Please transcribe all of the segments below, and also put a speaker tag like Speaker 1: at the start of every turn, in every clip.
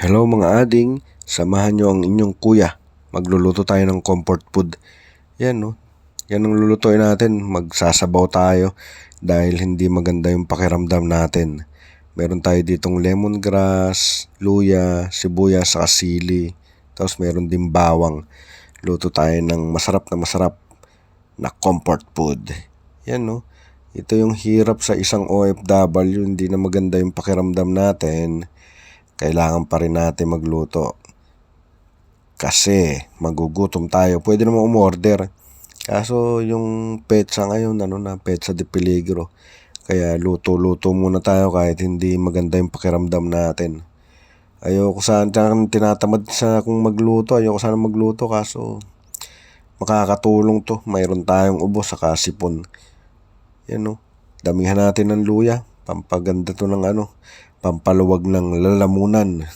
Speaker 1: Hello mga ading, samahan nyo ang inyong kuya. Magluluto tayo ng comfort food. Yan no, yan ang lulutuin natin. Magsasabaw tayo dahil hindi maganda yung pakiramdam natin. Meron tayo ditong lemongrass, luya, sibuyas, saka sili. Tapos meron din bawang. Luto tayo ng masarap na comfort food. Yan no, ito yung hirap sa isang OFW. Hindi na maganda yung pakiramdam natin. Kailangan pa rin natin magluto kasi magugutom tayo. Pwede naman umorder. Kaso yung petsa ngayon, petsa de peligro. Kaya luto-luto muna tayo kahit hindi maganda yung pakiramdam natin. Ayoko sana tinatamad sa kung magluto. Ayoko sana magluto kaso makakatulong to. Mayroon tayong ubo sa kasipon. Yan no. Damihan natin ng luya. Pampaganda to ng pampaluwag ng lalamunan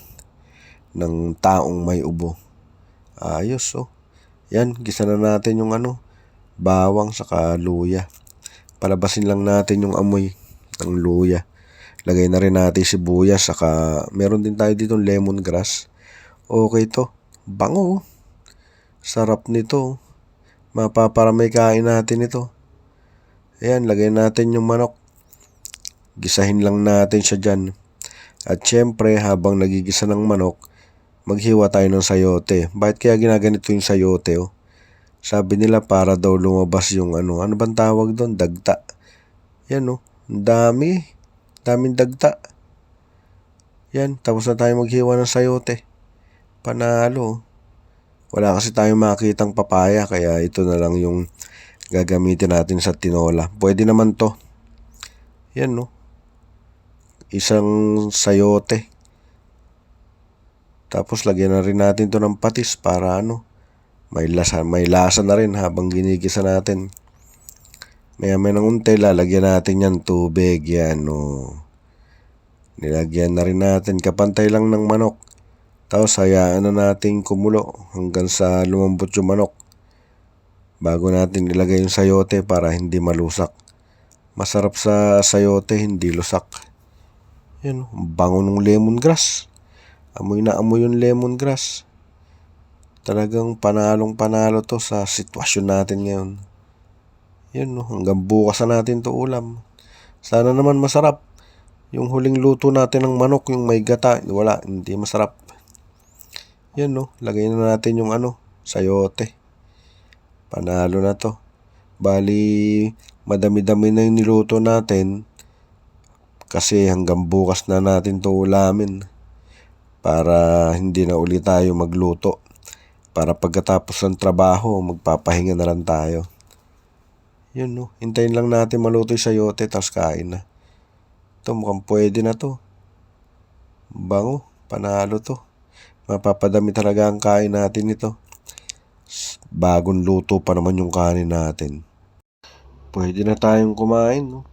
Speaker 1: ng taong may ubo. Ayos oh. Yan, gisa na natin yung bawang saka luya. Palabasin lang natin yung amoy ng luya. Lagay na rin natin sibuyas saka meron din tayo dito lemongrass. Okay to. Bango. Sarap nito. Mapaparamay kain natin ito. Ayan, lagay natin yung manok. Gisahin lang natin siya dyan. At syempre, habang nagigisa ng manok, maghiwa tayo ng sayote. Bakit kaya ginaganito yung sayote? Oh? Sabi nila para daw lumabas yung ano bang tawag doon? Dagta. Yan oh, daming dagta. Yan, tapos na tayo maghiwa ng sayote. Panalo. Wala kasi tayong makitang papaya, kaya ito na lang yung gagamitin natin sa tinola. Pwede naman to. Yan no. Isang sayote. Tapos lagyan na rin natin to ng patis para may lasa na rin habang ginigisa natin. Maya ng unti, lalagyan natin yan tubig. Yan nilagyan na rin natin. Kapantay lang ng manok. Tapos hayaan na natin kumulo hanggang sa lumambot yung manok. Bago natin ilagay yung sayote para hindi malusak. Masarap sa sayote, hindi lusak. Yan, bango ng lemongrass. Amoy na amoy yung lemongrass. Talagang panalo to sa sitwasyon natin ngayon. Yan hanggang bukas na natin to ulam. Sana naman masarap. Yung huling luto natin ng manok, yung may gata, wala, hindi masarap. Yan lagay na natin yung sayote. Panalo na to. Bali, madami-dami na yung niluto natin. Kasi hanggang bukas na natin to ulamin. Para hindi na ulit tayo magluto. Para pagkatapos ng trabaho, magpapahinga na lang tayo. Yun hintayin lang natin maluto yung sayote, tapos kain na. Ito mukhang pwede na to. Bango, panalo to. Mapapadami talaga ang kain natin ito. Bagong luto pa naman yung kanin natin. Pwede na tayong kumain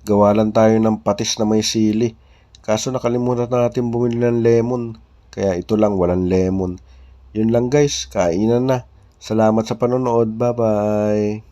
Speaker 1: Gawa lang tayo ng patis na may sili. Kaso nakalimutan natin bumili ng lemon. Kaya ito lang, walang lemon. Yun lang guys, kainan na. Salamat sa panonood. Bye-bye.